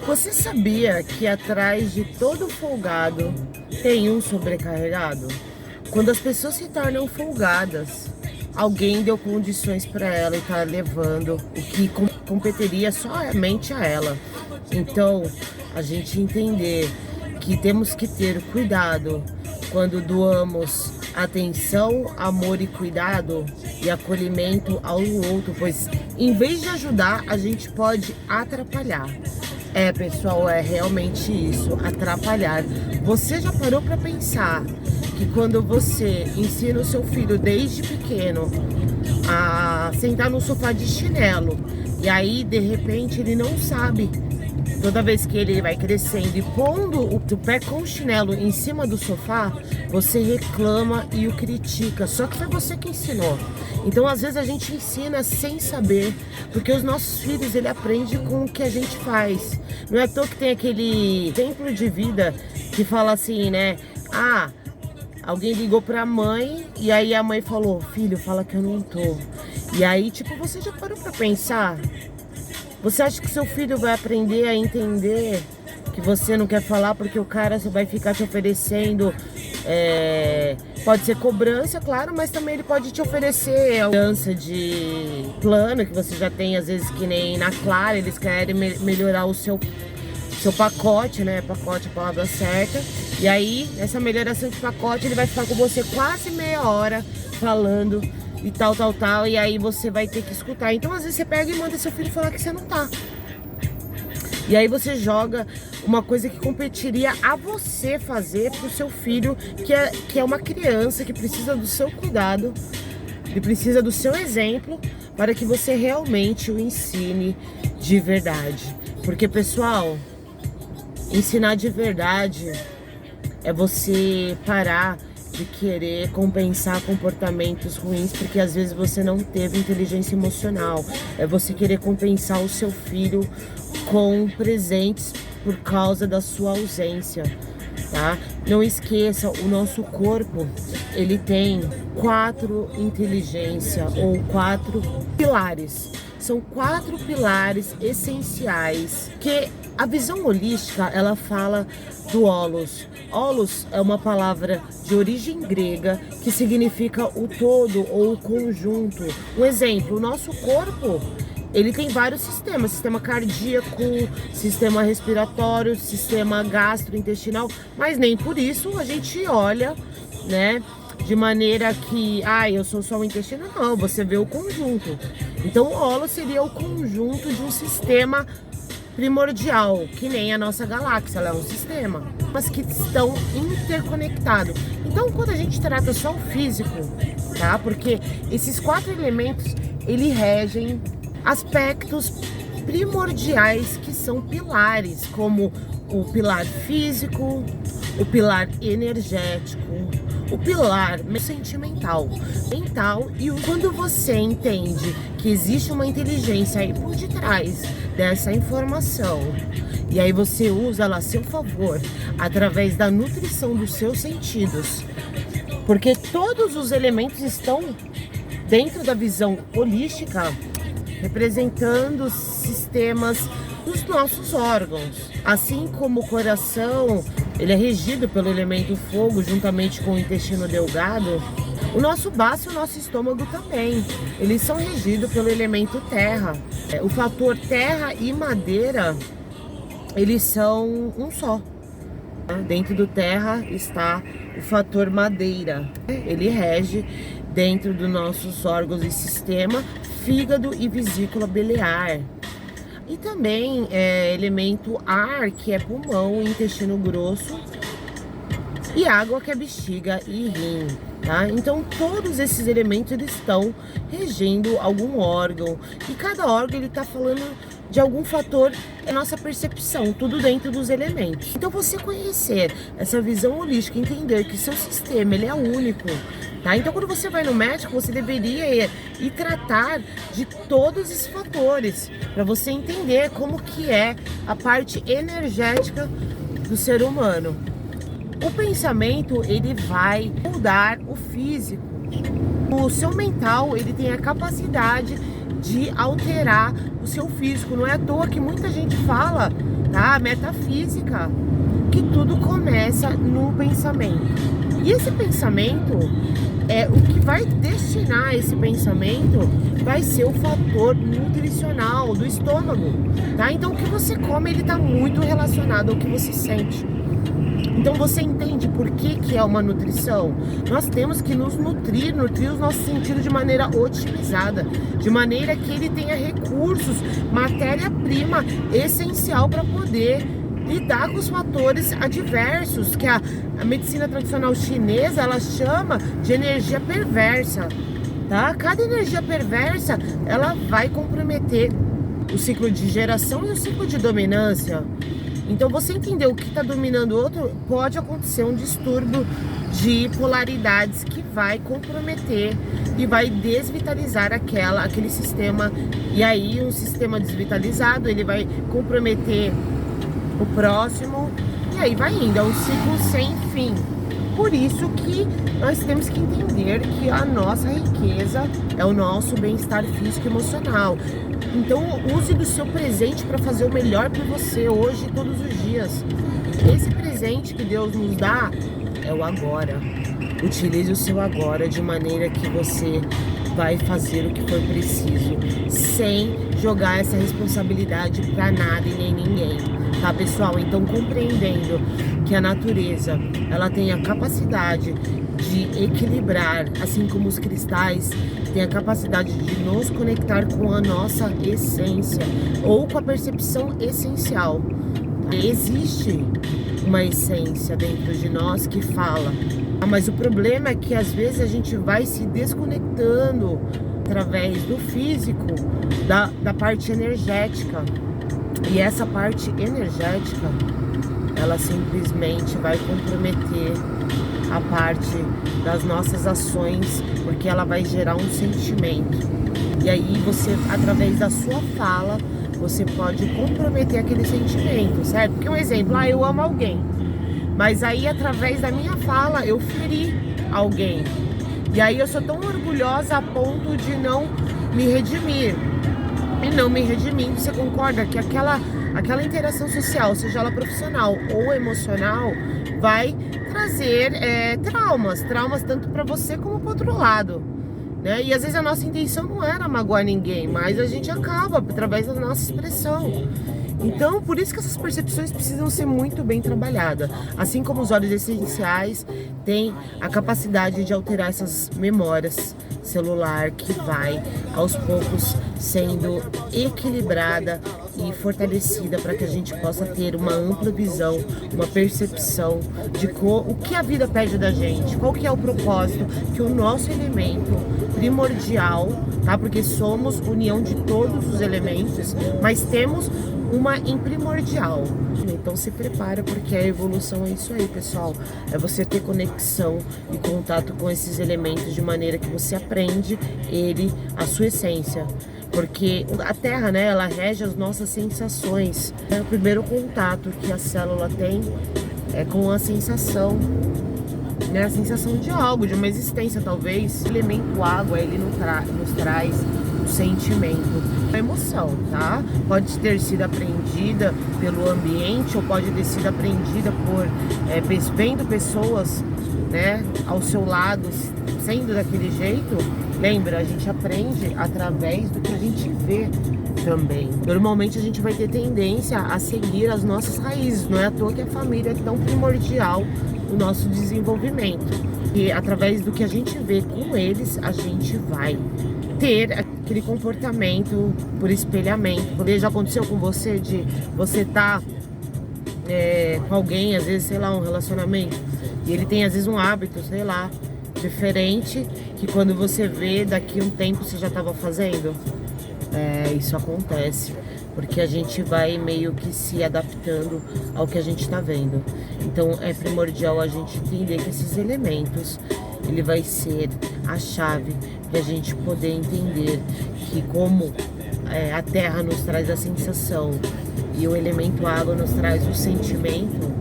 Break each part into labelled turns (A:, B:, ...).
A: Você sabia que atrás de todo folgado tem um sobrecarregado? Quando as pessoas se tornam folgadas, alguém deu condições para ela e está levando o que competeria somente a ela. Então, a gente entender que temos que ter cuidado quando doamos atenção, amor e cuidado e acolhimento ao outro, pois em vez de ajudar, a gente pode atrapalhar. Pessoal, é realmente isso, atrapalhar. Você já parou para pensar que quando você ensina o seu filho desde pequeno a sentar no sofá de chinelo e aí de repente ele não sabe, toda vez que ele vai crescendo e pondo o pé com o chinelo em cima do sofá, você reclama e o critica, só que foi você que ensinou. Então às vezes a gente ensina sem saber, porque os nossos filhos ele aprende com o que a gente faz. Não é à toa que tem aquele exemplo de vida que fala assim, né? Alguém ligou pra mãe e aí a mãe falou, filho, fala que eu não tô. E aí, tipo, você já parou pra pensar? Você acha que seu filho vai aprender a entender que você não quer falar porque o cara vai ficar te oferecendo, pode ser cobrança, claro, mas também ele pode te oferecer a mudança de plano que você já tem, às vezes que nem na Clara, eles querem melhorar o seu pacote, né? Pacote é a palavra certa. E aí, nessa melhoração de pacote, ele vai ficar com você quase meia hora falando e tal, e aí você vai ter que escutar. Então, às vezes, você pega e manda seu filho falar que você não tá. E aí você joga uma coisa que competiria a você fazer pro seu filho, que é uma criança, que precisa do seu cuidado, que precisa do seu exemplo, para que você realmente o ensine de verdade. Porque, pessoal, ensinar de verdade é você parar de querer compensar comportamentos ruins, porque às vezes você não teve inteligência emocional. É você querer compensar o seu filho com presentes por causa da sua ausência, tá? Não esqueça, o nosso corpo, ele tem 4 inteligências ou 4 pilares. São 4 pilares essenciais que a visão holística, ela fala do holos. Holos é uma palavra de origem grega que significa o todo ou o conjunto. Um exemplo, o nosso corpo, ele tem vários sistemas, sistema cardíaco, sistema respiratório, sistema gastrointestinal, mas nem por isso a gente olha, né, de maneira que, eu sou só o intestino. Não, você vê o conjunto. Então o holo seria o conjunto de um sistema primordial, que nem a nossa galáxia, ela é um sistema, mas que estão interconectados. Então, quando a gente trata só o físico, tá? Porque esses 4 elementos, eles regem aspectos primordiais que são pilares, como o pilar físico, o pilar energético, o pilar sentimental, mental. E quando você entende que existe uma inteligência aí por detrás dessa informação, e aí você usa ela a seu favor, através da nutrição dos seus sentidos, porque todos os elementos estão dentro da visão holística, representando sistemas dos nossos órgãos. Assim como o coração, ele é regido pelo elemento fogo, juntamente com o intestino delgado, o nosso baço e o nosso estômago também. Eles são regidos pelo elemento terra. O fator terra e madeira, eles são um só. Dentro do terra está o fator madeira. Ele rege dentro dos nossos órgãos e sistema, fígado e vesícula biliar. E também elemento ar, que é pulmão e intestino grosso, e água, que é bexiga e rim, tá? Então todos esses elementos, eles estão regendo algum órgão, e cada órgão ele está falando de algum fator, é nossa percepção, tudo dentro dos elementos. Então você conhecer essa visão holística, entender que seu sistema ele é único, tá? Então quando você vai no médico, você deveria ir tratar de todos esses fatores, para você entender como que é a parte energética do ser humano. O pensamento, ele vai mudar o físico. O seu mental, ele tem a capacidade de alterar o seu físico. Não é à toa que muita gente fala, tá? Metafísica, que tudo começa no pensamento. E esse pensamento, o que vai destinar esse pensamento vai ser o fator nutricional do estômago, tá? Então o que você come, ele tá muito relacionado ao que você sente. Então você entende por que é uma nutrição? Nós temos que nos nutrir o nosso sentido de maneira otimizada, de maneira que ele tenha recursos, matéria-prima essencial para poder lidar com os fatores adversos, que a medicina tradicional chinesa, ela chama de energia perversa, tá? Cada energia perversa, ela vai comprometer o ciclo de geração e o ciclo de dominância. Então você entender o que está dominando o outro, pode acontecer um distúrbio de polaridades que vai comprometer e vai desvitalizar aquele sistema. E aí um sistema desvitalizado, ele vai comprometer o próximo, e aí vai indo, é um ciclo sem fim. Por isso que nós temos que entender que a nossa riqueza é o nosso bem-estar físico e emocional. Então use do seu presente para fazer o melhor para você hoje e todos os dias. Esse presente que Deus nos dá é o agora. Utilize o seu agora de maneira que você vai fazer o que for preciso, sem jogar essa responsabilidade para nada e nem ninguém, tá, pessoal? Então, compreendendo que a natureza, ela tem a capacidade de equilibrar, assim como os cristais têm a capacidade de nos conectar com a nossa essência ou com a percepção essencial. Existe uma essência dentro de nós que fala. Mas o problema é que às vezes a gente vai se desconectando através do físico da parte energética. E essa parte energética, ela simplesmente vai comprometer a parte das nossas ações, porque ela vai gerar um sentimento. E aí você, através da sua fala, você pode comprometer aquele sentimento, certo? Porque um exemplo, eu amo alguém. Mas aí, através da minha fala, eu feri alguém. E aí eu sou tão orgulhosa a ponto de não me redimir. E não me redimindo, você concorda que aquela interação social, seja ela profissional ou emocional, vai trazer traumas tanto para você como para o outro lado, né? E às vezes a nossa intenção não era magoar ninguém, mas a gente acaba através da nossa expressão. Então, por isso que essas percepções precisam ser muito bem trabalhadas. Assim como os óleos essenciais têm a capacidade de alterar essas memórias celular, que vai aos poucos sendo equilibrada e fortalecida para que a gente possa ter uma ampla visão, uma percepção de o que a vida pede da gente, qual que é o propósito, que o nosso elemento primordial, tá? Porque somos união de todos os elementos, mas temos uma em primordial. Então se prepara, porque a evolução é isso aí, pessoal. É você ter conexão e contato com esses elementos de maneira que você aprende a sua essência. Porque a Terra, né, ela rege as nossas sensações. O primeiro contato que a célula tem é com a sensação, né, a sensação de algo, de uma existência talvez. O elemento água, ele nos traz o sentimento, a emoção, tá? Pode ter sido aprendida pelo ambiente ou pode ter sido aprendida por vendo pessoas, né, ao seu lado sendo daquele jeito. Lembra, a gente aprende através do que a gente vê também. Normalmente a gente vai ter tendência a seguir as nossas raízes. Não é à toa que a família é tão primordial no nosso desenvolvimento. E através do que a gente vê com eles, a gente vai ter aquele comportamento por espelhamento. Já aconteceu com você de você estar com alguém, às vezes, sei lá, um relacionamento, e ele tem às vezes um hábito, sei lá, diferente, que quando você vê, daqui a um tempo você já estava fazendo? Isso acontece, porque a gente vai meio que se adaptando ao que a gente está vendo. Então é primordial a gente entender que esses elementos, ele vai ser a chave para a gente poder entender que como a terra nos traz a sensação e o elemento água nos traz o sentimento,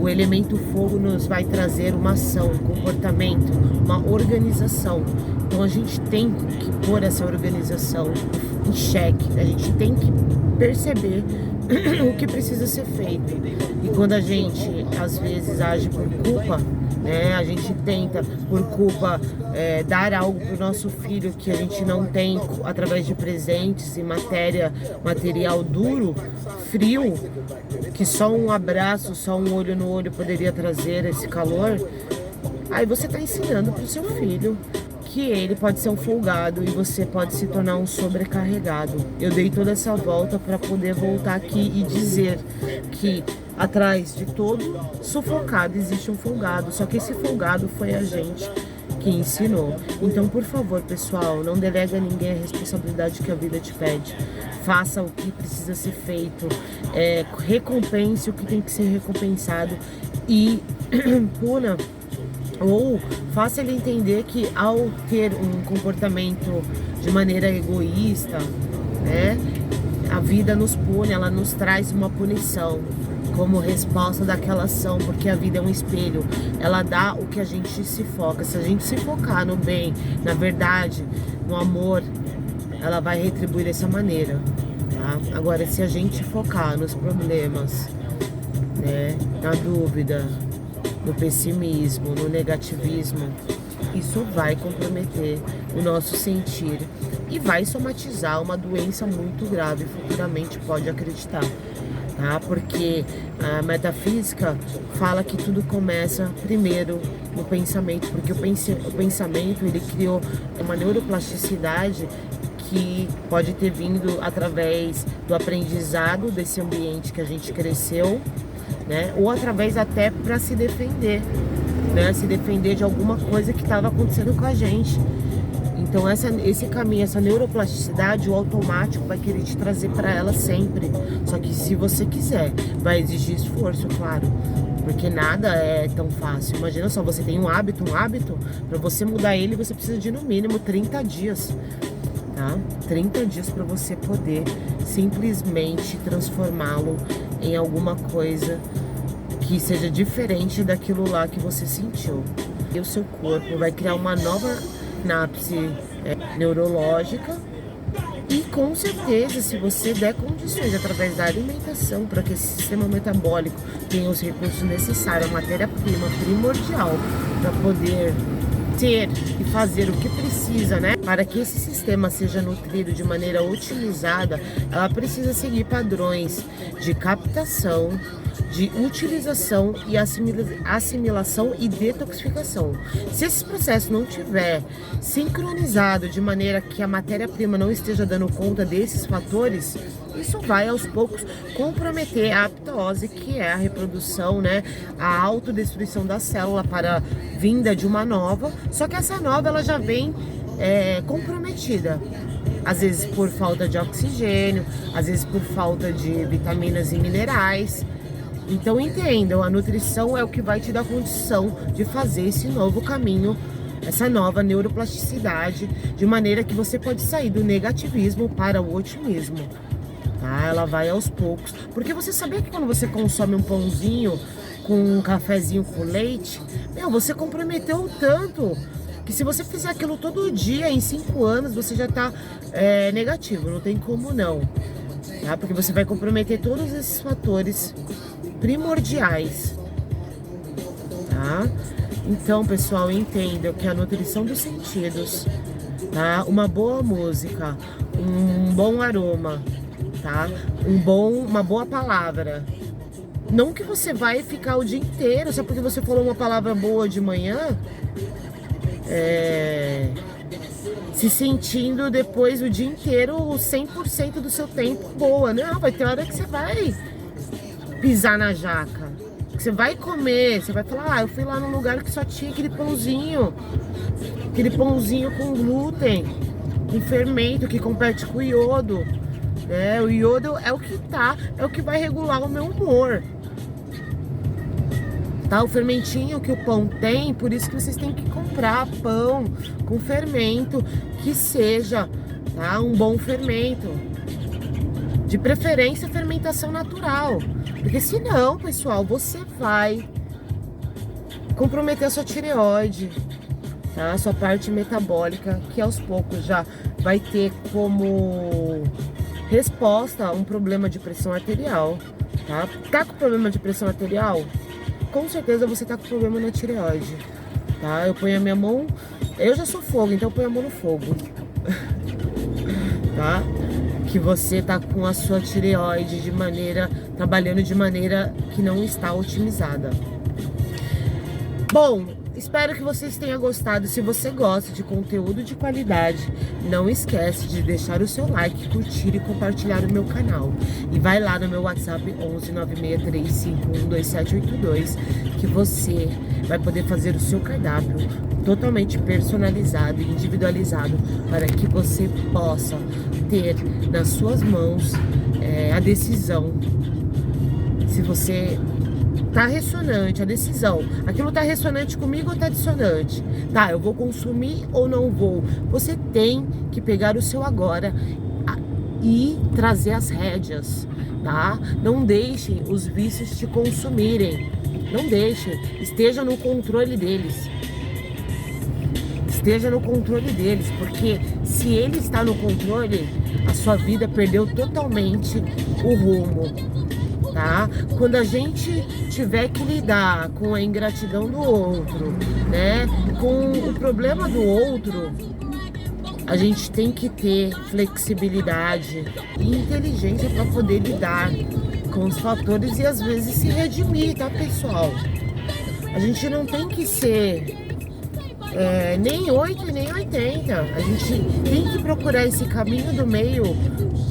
A: o elemento fogo nos vai trazer uma ação, um comportamento, uma organização. Então a gente tem que pôr essa organização em xeque. A gente tem que perceber o que precisa ser feito. E quando a gente, às vezes, age por culpa, né? A gente tenta, por culpa, dar algo para o nosso filho que a gente não tem através de presentes e material duro, frio, que só um abraço, só um olho no olho poderia trazer esse calor. Aí você está ensinando para o seu filho que ele pode ser um folgado e você pode se tornar um sobrecarregado. Eu dei toda essa volta para poder voltar aqui e dizer que atrás de todo sufocado existe um folgado, só que esse folgado foi a gente que ensinou. Então, por favor, pessoal, não delega a ninguém a responsabilidade que a vida te pede. Faça o que precisa ser feito, recompense o que tem que ser recompensado e puna ou faça ele entender que ao ter um comportamento de maneira egoísta, né, a vida nos pune, ela nos traz uma punição como resposta daquela ação, porque a vida é um espelho, ela dá o que a gente se foca. Se a gente se focar no bem, na verdade, no amor, ela vai retribuir dessa maneira, tá? Agora, se a gente focar nos problemas, né, na dúvida, no pessimismo, no negativismo, isso vai comprometer o nosso sentir e vai somatizar uma doença muito grave, futuramente, pode acreditar, tá? Porque a metafísica fala que tudo começa primeiro no pensamento, porque o pensamento, ele criou uma neuroplasticidade que pode ter vindo através do aprendizado desse ambiente que a gente cresceu, né? Ou através até para se defender, né? Se defender de alguma coisa que estava acontecendo com a gente. Então esse caminho, essa neuroplasticidade, o automático vai querer te trazer para ela sempre. Só que se você quiser, vai exigir esforço, claro. Porque nada é tão fácil. Imagina só, você tem um hábito, para você mudar ele, você precisa de no mínimo 30 dias. Tá? 30 dias para você poder simplesmente transformá-lo em alguma coisa que seja diferente daquilo lá que você sentiu. E o seu corpo vai criar uma nova sinapse neurológica e com certeza, se você der condições através da alimentação para que esse sistema metabólico tenha os recursos necessários, a matéria-prima primordial para poder ter e fazer o que precisa, né? Para que esse sistema seja nutrido de maneira otimizada, ela precisa seguir padrões de captação, de utilização e assimilação e detoxificação. Se esse processo não tiver sincronizado de maneira que a matéria-prima não esteja dando conta desses fatores, isso vai aos poucos comprometer a apoptose, que é a reprodução, né, a autodestruição da célula para vinda de uma nova, só que essa nova ela já vem comprometida. Às vezes por falta de oxigênio, às vezes por falta de vitaminas e minerais. Então entendam, a nutrição é o que vai te dar condição de fazer esse novo caminho, essa nova neuroplasticidade, de maneira que você pode sair do negativismo para o otimismo. Tá? Ela vai aos poucos. Porque você sabia que quando você consome um pãozinho com um cafezinho com leite, você comprometeu tanto que se você fizer aquilo todo dia, em 5 anos, você já tá negativo, não tem como não. Tá? Porque você vai comprometer todos esses fatores primordiais, tá? Então, pessoal, entendam que a nutrição dos sentidos, tá? Uma boa música, um bom aroma, tá? Uma boa palavra. Não que você vai ficar o dia inteiro, só porque você falou uma palavra boa de manhã, se sentindo depois o dia inteiro 100% do seu tempo boa. Não, vai ter hora que você vai pisar na jaca, que você vai comer, você vai falar, eu fui lá num lugar que só tinha aquele pãozinho com glúten, com fermento, que compete com o iodo, né? O iodo é o que vai regular o meu humor, tá? O fermentinho que o pão tem, por isso que vocês têm que comprar pão com fermento, que seja, tá? Um bom fermento, de preferência fermentação natural. Porque senão, pessoal, você vai comprometer a sua tireoide, tá? A sua parte metabólica, que aos poucos já vai ter como resposta a um problema de pressão arterial, tá? Tá com problema de pressão arterial? Com certeza você tá com problema na tireoide, tá? Eu ponho a minha mão, eu já sou fogo, então eu ponho a mão no fogo, tá? Que você tá com a sua tireoide trabalhando de maneira que não está otimizada. Bom, espero que vocês tenham gostado. Se você gosta de conteúdo de qualidade, não esquece de deixar o seu like, curtir e compartilhar o meu canal. E vai lá no meu WhatsApp 11 96351 2782 que você vai poder fazer o seu cardápio totalmente personalizado e individualizado para que você possa ter nas suas mãos a decisão. Se você tá ressonante, a decisão, aquilo tá ressonante comigo ou tá dissonante? Tá, eu vou consumir ou não vou? Você tem que pegar o seu agora e trazer as rédeas, tá? Não deixem os vícios te consumirem. Não deixem, esteja no controle deles. Esteja no controle deles, porque se ele está no controle, a sua vida perdeu totalmente o rumo, tá? Quando a gente tiver que lidar com a ingratidão do outro, né? Com o problema do outro, a gente tem que ter flexibilidade e inteligência para poder lidar com os fatores e às vezes se redimir, tá, pessoal? A gente não tem que ser nem 8 e nem 80. A gente tem que procurar esse caminho do meio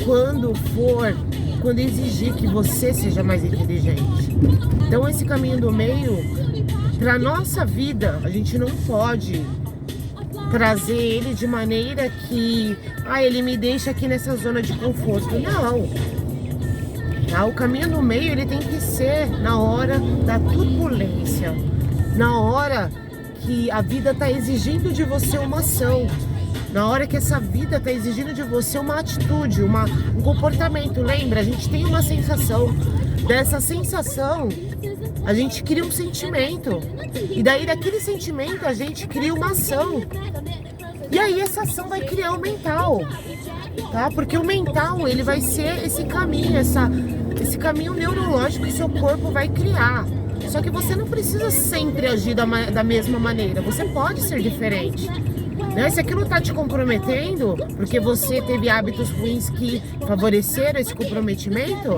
A: quando exigir que você seja mais inteligente. Então esse caminho do meio, para nossa vida, a gente não pode trazer ele de maneira que ele me deixa aqui nessa zona de conforto. Não. Tá? O caminho do meio ele tem que ser na hora da turbulência, na hora que a vida está exigindo de você uma ação, na hora que essa vida está exigindo de você uma atitude, um comportamento. Lembra, a gente tem uma sensação, dessa sensação a gente cria um sentimento, e daí daquele sentimento a gente cria uma ação, e aí essa ação vai criar o mental, tá? Porque o mental ele vai ser esse caminho, esse caminho neurológico que seu corpo vai criar. Só que você não precisa sempre agir da mesma maneira, você pode ser diferente, né? Se aquilo tá te comprometendo, porque você teve hábitos ruins que favoreceram esse comprometimento,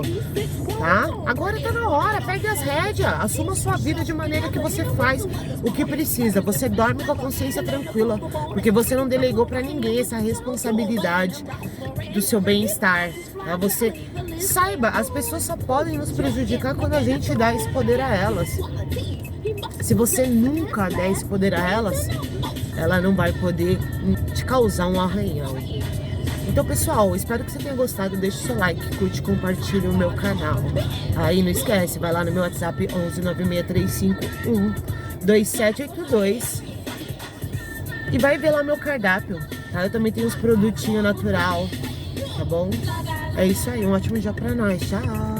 A: tá? Agora tá na hora, pegue as rédeas, assuma a sua vida de maneira que você faz o que precisa. Você dorme com a consciência tranquila, porque você não delegou pra ninguém essa responsabilidade do seu bem-estar, tá? Você saiba, as pessoas só podem nos prejudicar quando a gente dá esse poder a elas. Se você nunca der esse poder a elas, ela não vai poder te causar um arranhão. Então, pessoal, espero que você tenha gostado. Deixe seu like, curte, compartilhe o meu canal. Aí não esquece, vai lá no meu WhatsApp 11 96351 2782 e vai ver lá meu cardápio, tá? Eu também tenho uns produtinhos natural, tá bom? É isso aí, um ótimo dia pra nós. Tchau!